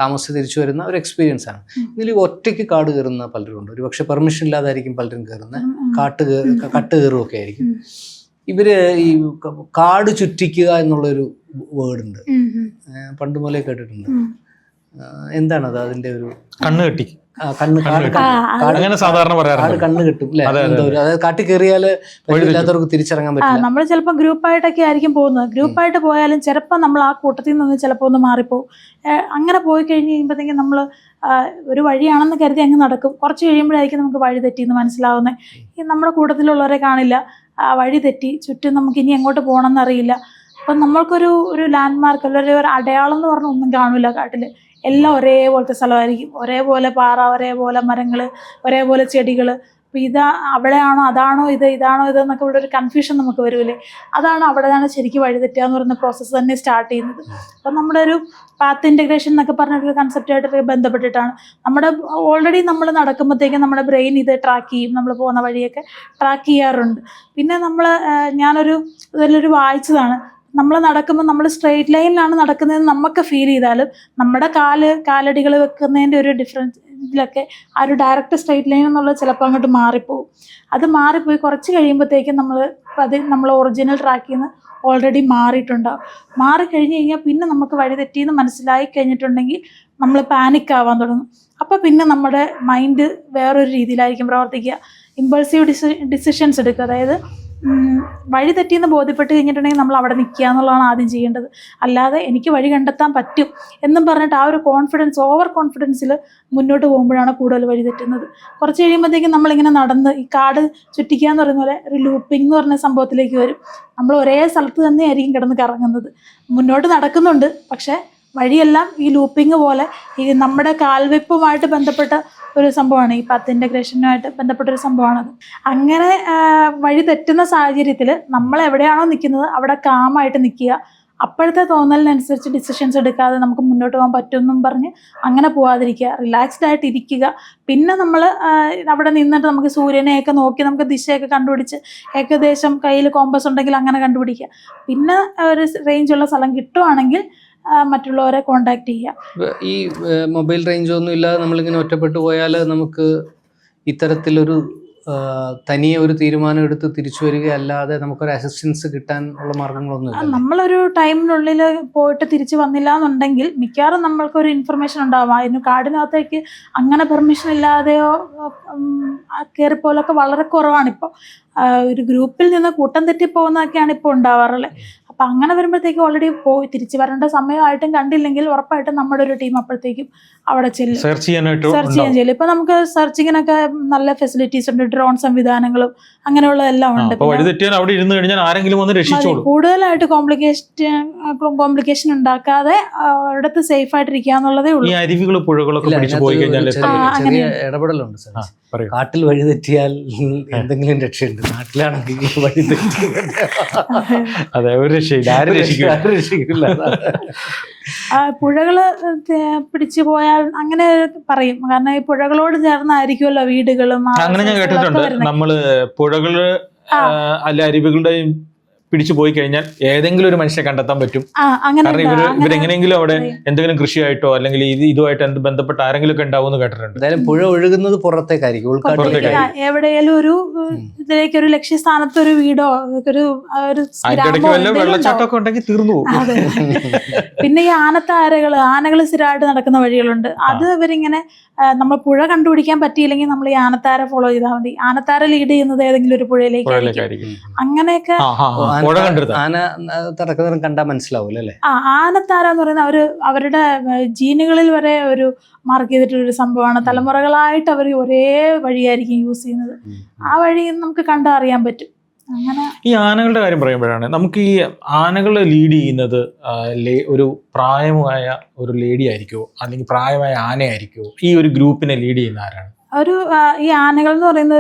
താമസിച്ച് തിരിച്ചു വരുന്ന ഒരു എക്സ്പീരിയൻസ് ആണ്. ഇതിൽ ഒറ്റയ്ക്ക് കാട് കയറുന്ന പലരും ഉണ്ട്. ഒരു പക്ഷേ പെർമിഷൻ ഇല്ലാതായിരിക്കും പലരും കയറുന്നത്, കട്ട് കയറുമൊക്കെ ആയിരിക്കും. ഇവര് ഈ കാട് ചുറ്റിക്കുക എന്നുള്ളൊരു വേർഡുണ്ട്, പണ്ട് മുതലേ കേട്ടിട്ടുണ്ട്. എന്താണത് അതിന്റെ ഒരു? കണ്ണ് കെട്ടി, അങ്ങനെ സാധാരണ പറയാറുണ്ട്, കണ്ണ് കെട്ടും അല്ലെ, അതായത് കാട്ടി കയറിയാല് ഇല്ലാത്തവർക്ക് തിരിച്ചിറങ്ങാൻ പറ്റില്ല. നമ്മൾ ചിലപ്പോൾ ഗ്രൂപ്പായിട്ടൊക്കെ ആയിരിക്കും പോകുന്നത്. ഗ്രൂപ്പായിട്ട് പോയാലും ചിലപ്പോൾ നമ്മൾ ആ കൂട്ടത്തിൽ നിന്ന് ചിലപ്പോൾ ഒന്ന് മാറിപ്പോവും. അങ്ങനെ പോയി കഴിഞ്ഞ് കഴിയുമ്പോഴത്തേക്കും നമ്മൾ ഒരു വഴിയാണെന്ന് കരുതി അങ്ങ് നടക്കും. കുറച്ച് കഴിയുമ്പോഴായിരിക്കും നമുക്ക് വഴി തെറ്റിയെന്ന് മനസ്സിലാവുന്നത്. ഈ നമ്മുടെ കൂട്ടത്തിലുള്ളവരെ കാണില്ല, വഴി തെറ്റി, ചുറ്റും നമുക്ക് ഇനി എങ്ങോട്ട് പോകണം എന്നറിയില്ല. അപ്പം നമ്മൾക്കൊരു ലാൻഡ് മാർക്ക് അല്ലെങ്കിൽ ഒരു അടയാളം എന്ന് പറഞ്ഞാൽ ഒന്നും കാണില്ല കാട്ടിൽ. എല്ലാം ഒരേപോലത്തെ സ്ഥലമായിരിക്കും, ഒരേപോലെ പാറ, ഒരേപോലെ മരങ്ങൾ, ഒരേപോലെ ചെടികൾ. അപ്പോൾ അവിടെയാണോ അതാണോ ഇതാണോ ഇതെന്നൊക്കെ ഇവിടെ ഒരു കൺഫ്യൂഷൻ നമുക്ക് വരുമല്ലേ. അവിടെയാണ് ശരിക്കും വഴിതെറ്റുക എന്ന് പറയുന്ന പ്രോസസ്സ് തന്നെ സ്റ്റാർട്ട് ചെയ്യുന്നത്. അപ്പം നമ്മുടെ ഒരു പാത്ത് ഇൻറ്റഗ്രേഷൻ എന്നൊക്കെ പറഞ്ഞിട്ടൊരു കൺസെപ്റ്റായിട്ട് ബന്ധപ്പെട്ടിട്ടാണ് ഓൾറെഡി നമ്മൾ നടക്കുമ്പോഴത്തേക്കും നമ്മുടെ ബ്രെയിൻ ഇത് ട്രാക്ക് ചെയ്യും, നമ്മൾ പോകുന്ന വഴിയൊക്കെ ട്രാക്ക് ചെയ്യാറുണ്ട്. പിന്നെ ഇതിലൊരു വായിച്ചതാണ്, നമ്മൾ നടക്കുമ്പോൾ നമ്മൾ സ്ട്രെയിറ്റ് ലൈനിലാണ് നടക്കുന്നതെന്ന് നമുക്ക് ഫീൽ ചെയ്താലും നമ്മുടെ കാലടികൾ വെക്കുന്നതിൻ്റെ ഒരു ഡിഫറൻസിലൊക്കെ ആ ഒരു ഡയറക്റ്റ് സ്ട്രെയിറ്റ് ലൈൻ എന്നുള്ളത് ചിലപ്പോൾ അങ്ങോട്ട് മാറിപ്പോവും. അത് മാറിപ്പോയി കുറച്ച് കഴിയുമ്പോഴത്തേക്കും നമ്മൾ ഒറിജിനൽ ട്രാക്കിൽ നിന്ന് ഓൾറെഡി മാറിയിട്ടുണ്ടാവും. മാറിക്കഴിഞ്ഞ് കഴിഞ്ഞാൽ പിന്നെ നമുക്ക് വഴി തെറ്റിയെന്ന് മനസ്സിലായി കഴിഞ്ഞിട്ടുണ്ടെങ്കിൽ നമ്മൾ പാനിക് ആവാൻ തുടങ്ങും. അപ്പോൾ പിന്നെ നമ്മുടെ മൈൻഡ് വേറൊരു രീതിയിലായിരിക്കും പ്രവർത്തിക്കുക. ഇമ്പൾസീവ് ഡിസിഷൻസ് എടുക്കുക. അതായത് വഴി തെറ്റിയെന്ന് ബോധ്യപ്പെട്ട് കഴിഞ്ഞിട്ടുണ്ടെങ്കിൽ നമ്മൾ അവിടെ നിൽക്കുക എന്നുള്ളതാണ് ആദ്യം ചെയ്യേണ്ടത്. അല്ലാതെ എനിക്ക് വഴി കണ്ടെത്താൻ പറ്റും എന്നും പറഞ്ഞിട്ട് ആ ഒരു കോൺഫിഡൻസ്, ഓവർ കോൺഫിഡൻസിൽ മുന്നോട്ട് പോകുമ്പോഴാണ് കൂടുതൽ വഴി തെറ്റുന്നത്. കുറച്ച് കഴിയുമ്പോഴത്തേക്കും നമ്മളിങ്ങനെ നടന്ന് ഈ കാട് ചുറ്റിക്കുക എന്ന് പറയുന്ന പോലെ ഒരു ലൂപ്പിംഗ് എന്ന് പറഞ്ഞ സംഭവത്തിലേക്ക് വരും. നമ്മൾ ഒരേ സ്ഥലത്ത് തന്നെയായിരിക്കും കിടന്ന് കറങ്ങുന്നത്. മുന്നോട്ട് നടക്കുന്നുണ്ട്, പക്ഷേ വഴിയെല്ലാം ഈ ലൂപ്പിംഗ് പോലെ ഈ നമ്മുടെ കാൽവെപ്പുമായിട്ട് ബന്ധപ്പെട്ട ഒരു സംഭവമാണ്, ഈ പത്ത് ഇൻ്റഗ്രേഷനുമായിട്ട് ബന്ധപ്പെട്ടൊരു സംഭവമാണത്. അങ്ങനെ വഴി തെറ്റുന്ന സാഹചര്യത്തിൽ നമ്മൾ എവിടെയാണോ നിൽക്കുന്നത് അവിടെ കാമായിട്ട് നിൽക്കുക. അപ്പോഴത്തെ തോന്നലിനനുസരിച്ച് ഡിസിഷൻസ് എടുക്കാതെ നമുക്ക് മുന്നോട്ട് പോകാൻ പറ്റുമെന്നും പറഞ്ഞ് അങ്ങനെ പോകാതിരിക്കുക, റിലാക്സ്ഡ് ആയിട്ട് ഇരിക്കുക. പിന്നെ നമ്മൾ അവിടെ നിന്നിട്ട് നമുക്ക് സൂര്യനെയൊക്കെ നോക്കി നമുക്ക് ദിശയൊക്കെ കണ്ടുപിടിച്ച് ഏകദേശം കയ്യിൽ കോമ്പസ് ഉണ്ടെങ്കിൽ അങ്ങനെ കണ്ടുപിടിക്കുക. പിന്നെ ഒരു റേഞ്ചുള്ള സ്ഥലം കിട്ടുവാണെങ്കിൽ മറ്റുള്ളവരെ കോണ്ടാക്ട് ചെയ്യുക. ഈ മൊബൈൽ റേഞ്ച് ഒന്നും ഇല്ലാതെ നമ്മളിങ്ങനെ ഒറ്റപ്പെട്ടു പോയാൽ നമുക്ക് ഇത്തരത്തിലൊരു തനിയെ ഒരു തീരുമാനം എടുത്ത് തിരിച്ചു വരികയല്ലാതെ നമുക്കൊരു അസിസ്റ്റൻസ് കിട്ടാൻ ഉള്ള മാർഗങ്ങളൊന്നും നമ്മളൊരു ടൈമിനുള്ളിൽ പോയിട്ട് തിരിച്ചു വന്നില്ല എന്നുണ്ടെങ്കിൽ മിക്കവാറും നമ്മൾക്കൊരു ഇൻഫർമേഷൻ ഉണ്ടാവും. അതിന് കാടിനകത്തേക്ക് അങ്ങനെ പെർമിഷൻ ഇല്ലാതെയോ കയറിപ്പോലൊക്കെ വളരെ കുറവാണിപ്പോൾ. ഒരു ഗ്രൂപ്പിൽ നിന്ന് കൂട്ടം തെറ്റി പോകുന്നതൊക്കെയാണ് ഇപ്പോൾ ഉണ്ടാവാറുള്ളത്. അപ്പം അങ്ങനെ വരുമ്പോഴത്തേക്കും ഓൾറെഡി പോയി തിരിച്ചു വരേണ്ട സമയമായിട്ടും കണ്ടില്ലെങ്കിൽ ഉറപ്പായിട്ടും നമ്മുടെ ഒരു ടീം അപ്പോഴത്തേക്കും അവിടെ ചെല്ലും, സെർച്ച് ചെയ്യാൻ ചെല്ലും. ഇപ്പം നമുക്ക് സെർച്ചിങ്ങിനൊക്കെ നല്ല ഫെസിലിറ്റീസ് ഉണ്ട്, ഡ്രോൺ സംവിധാനങ്ങളും അങ്ങനെയുള്ളതെല്ലാം ഉണ്ട്. കൂടുതലായിട്ട് കോംപ്ലിക്കേഷൻ ഉണ്ടാക്കാതെ ഒരിടത്ത് സേഫ് ആയിട്ടിരിക്കുക എന്നുള്ളതേ ഉള്ളൂ. ഇടപെടലുണ്ട് സാർ. കാട്ടിൽ വഴി തെറ്റിയാൽ എന്തെങ്കിലും രക്ഷയുണ്ട്, നാട്ടിലാണെങ്കിൽ വഴി രക്ഷിക്കില്ല. പുഴകള് പിടിച്ചു പോയാൽ അങ്ങനെ പറയും, കാരണം ഈ പുഴകളോട് ചേർന്നായിരിക്കുമല്ലോ വീടുകളും. അങ്ങനെ ഞാൻ കേട്ടിട്ടുണ്ട്. നമ്മള് പുഴകള് അല്ല അരുവികളുടെയും പിടിച്ചു പോയി കഴിഞ്ഞാൽ ഏതെങ്കിലും ഒരു മനുഷ്യനെ കണ്ടെത്താൻ പറ്റും. കാരണം ഇവരെങ്ങനെയെങ്കിലും അവിടെ എന്തെങ്കിലും കൃഷിയായിട്ടോ അല്ലെങ്കിൽ ഇതുമായിട്ട് എന്ത് ബന്ധപ്പെട്ട ആരെങ്കിലും ഒക്കെ ഉണ്ടാവും എന്ന് കേട്ടിട്ടുണ്ട്. എന്തായാലും പുഴ ഒഴുകുന്നത് പുറത്തേക്കായിരിക്കും. എവിടെയാലും ഒരു ഇതിലേക്ക് ഒരു ലക്ഷ്യസ്ഥാനത്ത് ഒരു വീടോ ഒരു വെള്ളച്ചാട്ടമൊക്കെ ഉണ്ടെങ്കിൽ തീർന്നു പോകും. പിന്നെ ഈ ആനകൾ സ്ഥിരമായിട്ട് നടക്കുന്ന വഴികളുണ്ട്. അത് ഇവരിങ്ങനെ നമ്മൾ പുഴ കണ്ടുപിടിക്കാൻ പറ്റിയില്ലെങ്കിൽ നമ്മൾ ഈ ആനത്താര ഫോളോ ചെയ്താൽ മതി. ആനത്താര ലീഡ് ചെയ്യുന്നത് ഏതെങ്കിലും ഒരു പുഴയിലേക്കായിരിക്കും. അങ്ങനെയൊക്കെ ആന നടക്കുന്നതും കണ്ടാൽ മനസ്സിലാവൂല അല്ലേ? ആനത്താര എന്ന് പറയുന്ന അവരുടെ ജീനുകളിൽ വരെ ഒരു മാർക്ക് ചെയ്തിട്ടുള്ളൊരു സംഭവമാണ്. തലമുറകളായിട്ട് അവർ ഒരേ വഴിയായിരിക്കും യൂസ് ചെയ്യുന്നത്. ആ വഴി നമുക്ക് കണ്ടറിയാൻ പറ്റും. അങ്ങനെ ഈ ആനകളുടെ കാര്യം പറയുമ്പോഴാണ് നമുക്ക് ഈ ആനകളെ ലീഡ് ചെയ്യുന്നത് ഒരു പ്രായമായ ഒരു ലേഡി ആയിരിക്കുമോ അല്ലെങ്കിൽ പ്രായമായ ആനയായിരിക്കുമോ? ഈ ഒരു ഗ്രൂപ്പിനെ ലീഡ് ചെയ്യുന്ന ആരാണ്? ഈ ആനകൾ എന്ന് പറയുന്ന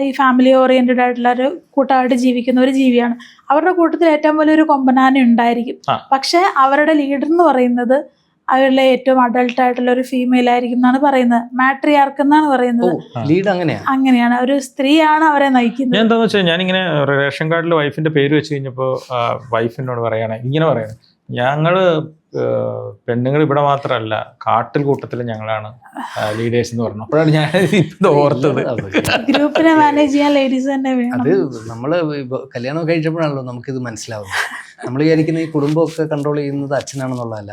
ഈ ഫാമിലി ഓറിയന്റഡ് ആയിട്ടുള്ള ഒരു കൂട്ടമായിട്ട് ജീവിക്കുന്ന ഒരു ജീവിയാണ്. അവരുടെ കൂട്ടത്തിൽ ഏറ്റവും വലിയൊരു കൊമ്പനാന ഉണ്ടായിരിക്കും. പക്ഷെ അവരുടെ ലീഡർ എന്ന് പറയുന്നത് അവരുടെ ഏറ്റവും അഡൾട്ട് ആയിട്ടുള്ള ഒരു ഫീമെയിൽ ആയിരിക്കും എന്നാണ് പറയുന്നത്. മാട്രിയാർക്ക് എന്നാണ് പറയുന്നത്. അങ്ങനെയാണ്, ഒരു സ്ത്രീയാണ് അവരെ നയിക്കുന്നത്. ഞാൻ എന്താന്ന് വെച്ചാൽ ഞാനിങ്ങനെ റേഷൻ കാർഡിൽ വൈഫിന്റെ പേര് വെച്ച് കഴിഞ്ഞപ്പോ വൈഫിനോട് ഇങ്ങനെ പറയണേ, ഞങ്ങള് പെണ്ണുങ്ങൾ ഇവിടെ മാത്രമല്ല കാട്ടിൽ കൂട്ടത്തിൽ ഞങ്ങളാണ് ലീഡേഴ്സ് എന്ന് പറഞ്ഞു. അപ്പോഴാണ് ഞാൻ ഇത് ഓർത്തത്. ഗ്രൂപ്പിനെ മാനേജ് ചെയ്യാൻ ലേഡീസ് തന്നെ വേണം. അത് നമ്മള് കല്യാണം കഴിച്ചപ്പോഴാണല്ലോ നമുക്കിത് മനസ്സിലാവുന്നത്. നമ്മൾ വിചാരിക്കുന്ന ഈ കുടുംബമൊക്കെ കൺട്രോൾ ചെയ്യുന്നത് അച്ഛനാണെന്നുള്ളതല്ല.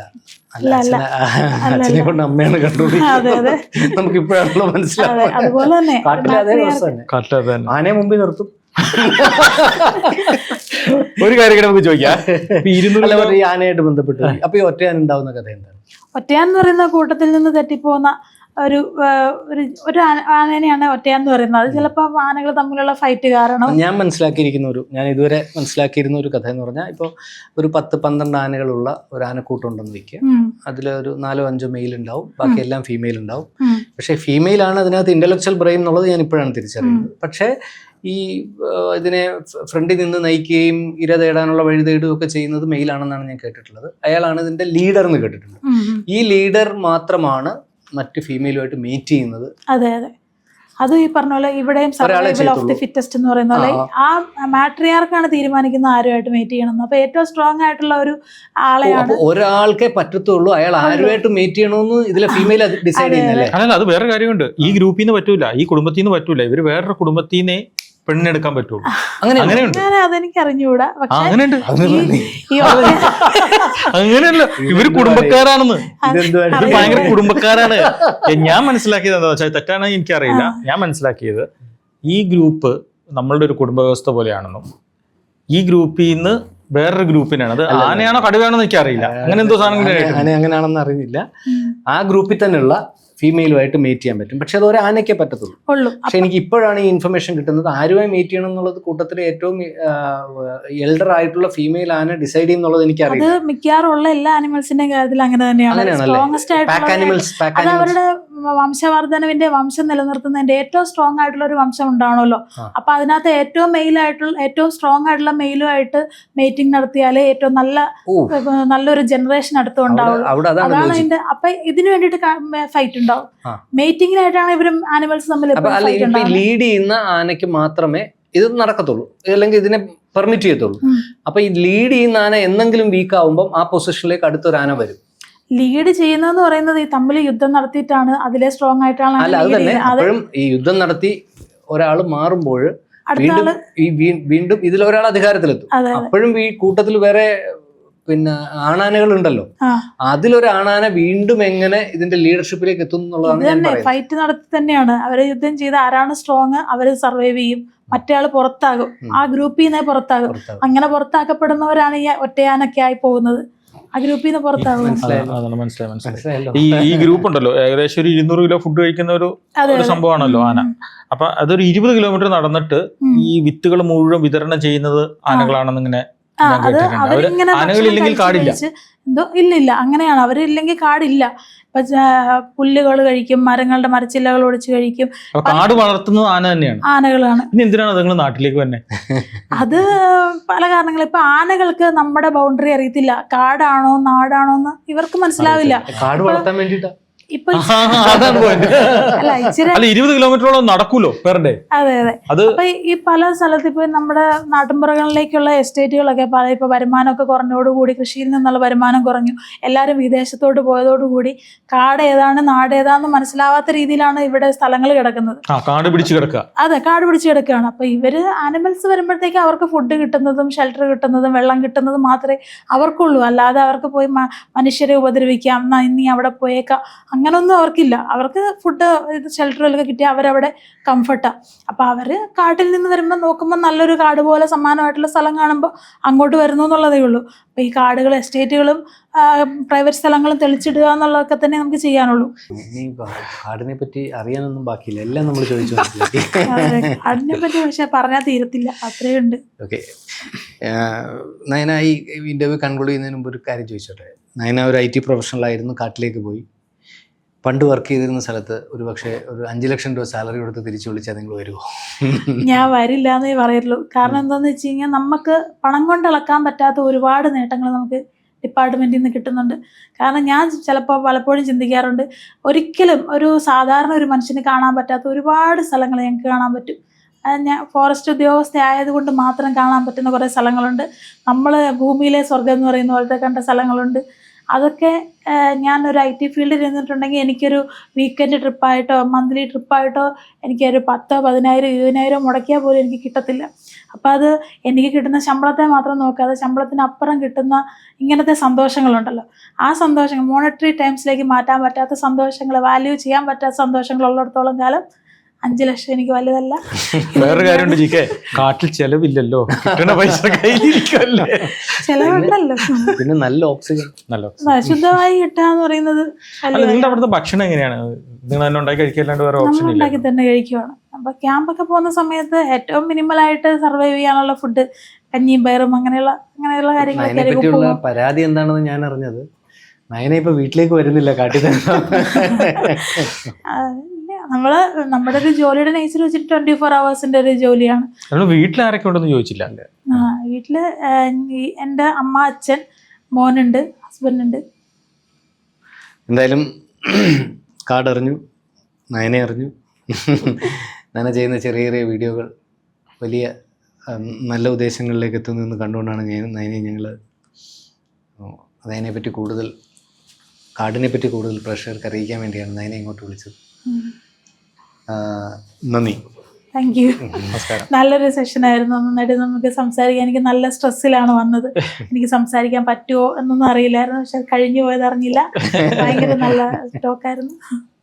അച്ഛനെ കൊണ്ട് അമ്മയാണ് കൺട്രോൾ ചെയ്യുന്നത്. നമുക്ക് ഇപ്പോഴാണല്ലോ മനസ്സിലാവുന്നത്. കാട്ടിലെ അതേ അവസ്ഥ തന്നെ. ആനയെ മുമ്പിൽ നിർത്തും. ഒരു കാര്യം നമുക്ക് ചോദിക്കാം, ഈ ആനയായിട്ട് ബന്ധപ്പെട്ട് അപ്പൊ ഈ ഒറ്റയാൻ ഉണ്ടാവുന്ന കഥ എന്താണ്? ഒറ്റയാൻ എന്ന് പറയുന്ന കൂട്ടത്തിൽ നിന്ന് തെറ്റിപ്പോകുന്ന ഒരു ആനേനെയാണ് ഒറ്റയാന്ന് പറയുന്നത്. അത് ചിലപ്പോൾ ആനകൾ തമ്മിലുള്ള ഫൈറ്റ് കാരണം ഞാൻ ഇതുവരെ മനസ്സിലാക്കിയിരുന്ന ഒരു കഥ എന്ന് പറഞ്ഞാൽ, ഇപ്പോൾ ഒരു 10-12 ആനകളുള്ള ഒരു ആനക്കൂട്ടം ഉണ്ടെന്ന് വയ്ക്കുക. അതിലൊരു 4-5 മെയിൽ ഉണ്ടാവും, ബാക്കി എല്ലാം ഫീമെയിൽ ഉണ്ടാവും. പക്ഷേ ഫീമെയിലാണ് അതിനകത്ത് ഇന്റലക്ച്വൽ ബ്രെയിൻ എന്നുള്ളത് ഞാൻ ഇപ്പോഴാണ് തിരിച്ചറിയുന്നത്. പക്ഷേ ഈ ഇതിനെ ഫ്രണ്ടിൽ നിന്ന് നയിക്കുകയും ഇര തേടാനുള്ള വഴി തേടുകയും ഒക്കെ ചെയ്യുന്നത് മെയിലാണെന്നാണ് ഞാൻ കേട്ടിട്ടുള്ളത്. അയാളാണ് ഇതിന്റെ ലീഡർ എന്ന് കേട്ടിട്ടുണ്ട്. ഈ ലീഡർ മാത്രമാണ് മറ്റ് ഫീമെയിലുമായിട്ട് മീറ്റ് ചെയ്യുന്നത്. അതെ അതെ, അത് ഈ പറഞ്ഞ പോലെ ഇവിടെയും സർവൈവൽ ഓഫ് ദി ഫിറ്റസ്റ്റ് എന്ന് പറയുന്ന പോലെ ആ മാട്രിയാർക്കാണ് തീരുമാനിക്കുന്നത് ആരുമായിട്ട് മീറ്റ് ചെയ്യണമെന്ന്. അപ്പൊ ഏറ്റവും സ്ട്രോങ് ആയിട്ടുള്ള ഒരു ആളെയാണ്. ഒരാൾക്കേ പറ്റത്തുള്ളൂ, അയാൾ ആരുമായിട്ട് മീറ്റ് ചെയ്യണമെന്ന് ഇതിലെ ഫീമെയിൽ ഡിസൈഡ് ചെയ്യുന്നല്ലേ? അല്ല, അത് വേറെ കാര്യമുണ്ട്. ഈ ഗ്രൂപ്പിൽ നിന്ന് പറ്റൂല, ഈ കുടുംബത്തിൽ നിന്ന് പറ്റൂല, ഇവര് വേറൊരു കുടുംബത്തിൽ നിന്നേ പെണ്ണെടുക്കാൻ പറ്റുള്ളൂ. അങ്ങനെയുണ്ട്. അതെനിക്ക് അറിഞ്ഞൂടാ. അങ്ങനെയല്ല, ഇവര് കുടുംബക്കാരാണെന്ന്, ഭയങ്കര കുടുംബക്കാരാണ്. ഞാൻ മനസ്സിലാക്കിയത് എന്താ വെച്ചാൽ, തെറ്റാണെന്ന് എനിക്കറിയില്ല, ഞാൻ മനസ്സിലാക്കിയത് ഈ ഗ്രൂപ്പ് നമ്മളുടെ ഒരു കുടുംബ വ്യവസ്ഥ പോലെയാണെന്നും ഈ ഗ്രൂപ്പിൽ നിന്ന് വേറൊരു ഗ്രൂപ്പിനാണ്. അത് ആനയാണോ കടുവയാണോ എനിക്ക് അറിയില്ല. അങ്ങനെ എന്തോ സാധനം അങ്ങനെയാണെന്ന് അറിയുന്നില്ല. ആ ഗ്രൂപ്പിൽ തന്നെയുള്ള ഫീമെയിലുമായിട്ട് മേറ്റ് ചെയ്യാൻ പറ്റും. പക്ഷെ അത് ഒരു ആനയ്ക്കേ പറ്റത്തുള്ളൂ. പക്ഷെ എനിക്ക് ഇപ്പോഴാണ് ഈ ഇൻഫർമേഷൻ കിട്ടുന്നത് ആരുമായി മേറ്റ് ചെയ്യണം എന്നുള്ളത് കൂട്ടത്തിലെ ഏറ്റവും എൽഡർ ആയിട്ടുള്ള ഫീമെയിൽ ആന ഡിസൈഡ് ചെയ്യുന്നുള്ളത് എനിക്കറിയാം. അത് മിക്കവാറും ഉള്ള എല്ലാ ആനിമൽസിന്റെയും കാര്യത്തിൽ അങ്ങനെ തന്നെയാണ്. സ്ട്രോങ്സ്റ്റ് ആയിട്ടുള്ള അത് അവരുടെ വംശവർദ്ധനവിന്റെ വംശം നിലനിർത്തുന്നതിന്റെ ഏറ്റവും സ്ട്രോങ് ആയിട്ടുള്ള ഒരു വംശം ഉണ്ടാവണമല്ലോ. അപ്പൊ അതിനകത്ത് ഏറ്റവും സ്ട്രോങ് ആയിട്ടുള്ള മെയിലുമായിട്ട് മീറ്റിംഗ് നടത്തിയാലേ ഏറ്റവും നല്ലൊരു ജനറേഷൻ അടുത്തുണ്ടാവുള്ളൂ. അതാണ് അതിന്റെ. അപ്പൊ ഇതിനു വേണ്ടിയിട്ട് ഫൈറ്റ് ഉണ്ടാവും. മീറ്റിംഗിനായിട്ടാണ് ഇവരും ആനിമൽസ് തമ്മിൽ ലീഡ് ചെയ്യുന്ന ആനയ്ക്ക് മാത്രമേ ഇത് നടക്കത്തുള്ളൂ, അല്ലെങ്കിൽ ഇതിനെ പെർമിറ്റ് ചെയ്യത്തുള്ളൂ. അപ്പൊ ഈ ലീഡ് ചെയ്യുന്ന ആന എന്തെങ്കിലും വീക്ക് ആവുമ്പോൾ ആ പൊസിഷനിലേക്ക് അടുത്തൊരു ആന വരും. ലീഡ് ചെയ്യുന്നതെന്ന് പറയുന്നത് ഈ തമ്മിൽ യുദ്ധം നടത്തിയിട്ടാണ് അതിലെ സ്ട്രോങ് ആയിട്ടാണ്. അല്ല, അത് തന്നെ. അപ്പോഴും ഈ യുദ്ധം നടത്തി ഒരാൾ മാറുമ്പോൾ വീണ്ടും ഇതിലൊരാൾ അധികാരത്തിലെത്തും. അപ്പോഴും ഈ കൂട്ടത്തിൽ വേറെ പിന്നെ ആണാനകൾ ഉണ്ടല്ലോ, അതിലൊരു ആണാന വീണ്ടും എങ്ങനെ ഇതിന്റെ ലീഡർഷിപ്പിലേക്ക് എത്തും എന്നുള്ളതാണ് ഞാൻ പറയുന്നത്. ഫൈറ്റ് നടത്തി തന്നെയാണ് അവര് യുദ്ധം ചെയ്ത് ആരാണ് സ്ട്രോങ് അവര് സർവൈവ് ചെയ്യും, മറ്റേ ആള് പുറത്താകും, ആ ഗ്രൂപ്പിൽ നിന്ന് പുറത്താകും. അങ്ങനെ പുറത്താക്കപ്പെടുന്നവരാണ് ഈ ഒറ്റയാനൊക്കെ ആയി പോകുന്നത്. ആ ഗ്രൂപ്പിൽ നിന്ന് പുറത്താകും. മനസ്സിലായി. ഈ ഗ്രൂപ്പ് ഉണ്ടല്ലോ ഏകദേശം ഒരു 200 കിലോ ഫുഡ് കഴിക്കുന്ന ഒരു സംഭവമാണല്ലോ ആന. അപ്പൊ അതൊരു 20 kilometer നടന്നിട്ട് ഈ വിത്തുകൾ മുഴുവൻ വിതരണം ചെയ്യുന്നത് ആനകളാണെന്ന് ഇങ്ങനെ ആനകളില്ലെങ്കിൽ കാടില്ല. ഇല്ല അങ്ങനെയാണ്. അവരില്ലെങ്കിൽ കാടില്ല. ഇപ്പൊ പുല്ലുകൾ കഴിക്കും, മരങ്ങളുടെ മരച്ചില്ലകൾ ഒടിച്ച് കഴിക്കും. കാട് വളർത്തുന്നത് ആന തന്നെയാണ്, ആനകളാണ്. പിന്നെ എന്തിനാണ് നിങ്ങൾ നാട്ടിലേക്ക് തന്നെ? അത് പല കാരണങ്ങൾ. ഇപ്പൊ ആനകൾക്ക് നമ്മുടെ ബൗണ്ടറി അറിയത്തില്ല. കാടാണോ നാടാണോ എന്ന് ഇവർക്ക് മനസ്സിലാവില്ല. കാട് വളർത്താൻ വേണ്ടിട്ടാ ഇപ്പൊ 20 കിലോമീറ്ററോളം നടക്കൂലോ പെർ ഡേ. അതെ. അപ്പൊ ഈ പല സ്ഥലത്ത് ഇപ്പൊ നമ്മുടെ നാട്ടിൻപുറങ്ങളിലേക്കുള്ള എസ്റ്റേറ്റുകളൊക്കെ ഇപ്പൊ വരുമാനമൊക്കെ കുറഞ്ഞതോടുകൂടി, കൃഷിയിൽ നിന്നുള്ള വരുമാനം കുറഞ്ഞു, എല്ലാവരും വിദേശത്തോട്ട് പോയതോടുകൂടി കാട് ഏതാണ് നാട് ഏതാന്ന് മനസ്സിലാവാത്ത രീതിയിലാണ് ഇവിടെ സ്ഥലങ്ങൾ കിടക്കുന്നത്. കാട് പിടിച്ച് കിടക്കുക. അതെ, കാട് പിടിച്ച് കിടക്കുകയാണ്. അപ്പൊ ഇവര് ആനിമൽസ് വരുമ്പോഴത്തേക്ക് അവർക്ക് ഫുഡ് കിട്ടുന്നതും ഷെൽട്ടർ കിട്ടുന്നതും വെള്ളം കിട്ടുന്നതും മാത്രമേ അവർക്കുള്ളൂ. അല്ലാതെ അവർക്ക് പോയി മനുഷ്യരെ ഉപദ്രവിക്കാം, ഇനി അവിടെ പോയേക്കാം, അങ്ങനൊന്നും അവർക്കില്ല. അവർക്ക് ഫുഡ് ഷെൽട്ടറിലൊക്കെ കിട്ടിയാൽ അവരവിടെ കംഫർട്ടാ. അപ്പൊ അവര് കാട്ടിൽ നിന്ന് വരുമ്പോൾ നോക്കുമ്പോൾ നല്ലൊരു കാട് പോലെ സമാനമായിട്ടുള്ള സ്ഥലം കാണുമ്പോൾ അങ്ങോട്ട് വരുന്നു എന്നുള്ളതേ ഉള്ളൂ. അപ്പൊ ഈ കാടുകൾ, എസ്റ്റേറ്റുകളും പ്രൈവറ്റ് സ്ഥലങ്ങളും തെളിച്ചിടുക എന്നുള്ളതൊക്കെ തന്നെ നമുക്ക് ചെയ്യാനുള്ളൂ. കാടിനെ പറ്റി അറിയാനൊന്നും ബാക്കിയില്ല, എല്ലാം നമ്മൾ ചോദിച്ചു. കാടിനെ പറ്റി പക്ഷെ പറഞ്ഞാൽ തീരത്തില്ല, അത്രയുണ്ട്. ഓക്കെ, നയന ഈ ഇന്റർവ്യൂ കൺക്ലൂഡ് ചെയ്യുന്നതിന് മുമ്പ് ഒരു കാര്യം ചോദിച്ചോട്ടെ. നയന ഒരു IT പ്രൊഫഷണൽ ആയിരുന്നു, കാട്ടിലേക്ക് പോയി. പണ്ട് വർക്ക് ചെയ്തിരുന്ന സ്ഥലത്ത് ഒരു പക്ഷേ ഒരു 5 ലക്ഷം രൂപ സാലറി കൊടുത്ത് തിരിച്ചു വിളിച്ചാൽ നിങ്ങൾ വരുമോ? ഞാൻ വരില്ല എന്നേ പറയുള്ളൂ. കാരണം എന്താണെന്ന് വെച്ച് കഴിഞ്ഞാൽ നമുക്ക് പണം കൊണ്ട് ഇളക്കാൻ പറ്റാത്ത ഒരുപാട് നേട്ടങ്ങൾ നമുക്ക് ഡിപ്പാർട്ട്മെന്റിൽ നിന്ന് കിട്ടുന്നുണ്ട്. കാരണം ഞാൻ പലപ്പോഴും ചിന്തിക്കാറുണ്ട്, ഒരിക്കലും ഒരു സാധാരണ ഒരു മനുഷ്യന് കാണാൻ പറ്റാത്ത ഒരുപാട് സ്ഥലങ്ങൾ ഞങ്ങൾക്ക് കാണാൻ പറ്റും. ഞാൻ ഫോറസ്റ്റ് ഉദ്യോഗസ്ഥ ആയതുകൊണ്ട് മാത്രം കാണാൻ പറ്റുന്ന കുറേ സ്ഥലങ്ങളുണ്ട്. നമ്മൾ ഭൂമിയിലെ സ്വർഗം എന്ന് പറയുന്ന പോലത്തെ കണ്ട സ്ഥലങ്ങളുണ്ട്. അതൊക്കെ ഞാനൊരു IT ഫീൽഡിൽ ഇരുന്നിട്ടുണ്ടെങ്കിൽ എനിക്കൊരു വീക്കെൻഡ് ട്രിപ്പായിട്ടോ മന്ത്ലി ട്രിപ്പായിട്ടോ എനിക്കൊരു 10,000, 10,000, 20,000 മുടക്കിയാൽ പോലും എനിക്ക് കിട്ടത്തില്ല. അപ്പം അത് എനിക്ക് കിട്ടുന്ന ശമ്പളത്തെ മാത്രം നോക്കാതെ ശമ്പളത്തിനപ്പുറം കിട്ടുന്ന ഇങ്ങനത്തെ സന്തോഷങ്ങളുണ്ടല്ലോ, ആ സന്തോഷങ്ങൾ മോണിറ്ററി ടൈംസിലേക്ക് മാറ്റാൻ പറ്റാത്ത സന്തോഷങ്ങൾ, വാല്യൂ ചെയ്യാൻ പറ്റാത്ത സന്തോഷങ്ങൾ ഉള്ളിടത്തോളം കാലം 5 ലക്ഷം എനിക്ക് വലുതല്ല. വേറൊരു കാര്യമുണ്ട് ജിക്കെ, കാട്ടിൽ ചെലവില്ലല്ലോ, പൈസ കയ്യിലിരിക്കല്ലേ, ചെലവുണ്ടല്ലോ, പിന്നെ നല്ല ഓക്സിജൻ, ശുദ്ധമായി കിട്ടാന്ന് പറയുന്നത്. നിങ്ങളുടെ അവിടുത്തെ ഭക്ഷണം എങ്ങനെയാണ്? നിങ്ങൾ തന്നെ ഉണ്ടാക്കി കഴിക്കല്ലാണ്ട് വേറെ ഓപ്ഷൻ ഇല്ല? ഉണ്ടാക്കി തന്നെ കഴിക്കുവാണ്. അപ്പൊ ക്യാമ്പൊക്കെ പോകുന്ന സമയത്ത് ഏറ്റവും മിനിമലായിട്ട് സർവൈവ് ചെയ്യാനുള്ള ഫുഡ് കഞ്ഞിയും പയറും അങ്ങനെയുള്ള കാര്യങ്ങളൊക്കെ. പരാതി എന്താണെന്ന് ഞാൻ അറിഞ്ഞത്, നയന ഇപ്പൊ വീട്ടിലേക്ക് വരുന്നില്ല, കാട്ടിൽ നമ്മുടെ ഒരു ജോലിയുടെ നേച്ചർ വെച്ചിട്ട് 24 hours ഒരു ജോലിയാണ്. വീട്ടിൽ ആരൊക്കെ ഉണ്ടെന്ന് ചോദിച്ചില്ല? വീട്ടില് എൻ്റെ അമ്മ, അച്ഛൻ, മോനുണ്ട്, ഹസ്ബൻഡ് ഉണ്ട്. എന്തായാലും കാടറിഞ്ഞു, നയനെ അറിഞ്ഞു. നയന ചെയ്യുന്ന ചെറിയ ചെറിയ വീഡിയോകൾ വലിയ നല്ല ഉദ്ദേശങ്ങളിലേക്ക് എത്തുന്നതെന്ന് കണ്ടുകൊണ്ടാണ് നയനെ ഞങ്ങൾ അതിനെപ്പറ്റി കൂടുതൽ, കാടിനെ പറ്റി കൂടുതൽ പ്രേക്ഷകർക്ക് അറിയിക്കാൻ വേണ്ടിയാണ് നയനെ ഇങ്ങോട്ട് വിളിച്ചത്. നന്ദി. Thank you. നല്ലൊരു സെഷൻ ആയിരുന്നു. നന്നായിട്ട് നമുക്ക് സംസാരിക്കാൻ, എനിക്ക് നല്ല സ്ട്രെസ്സിലാണ് വന്നത്. എനിക്ക് സംസാരിക്കാൻ പറ്റുമോ എന്നൊന്നും അറിയില്ലായിരുന്നു, പക്ഷെ കഴിഞ്ഞു പോയത് അറിഞ്ഞില്ല. ഭയങ്കര നല്ല ടോക്കായിരുന്നു.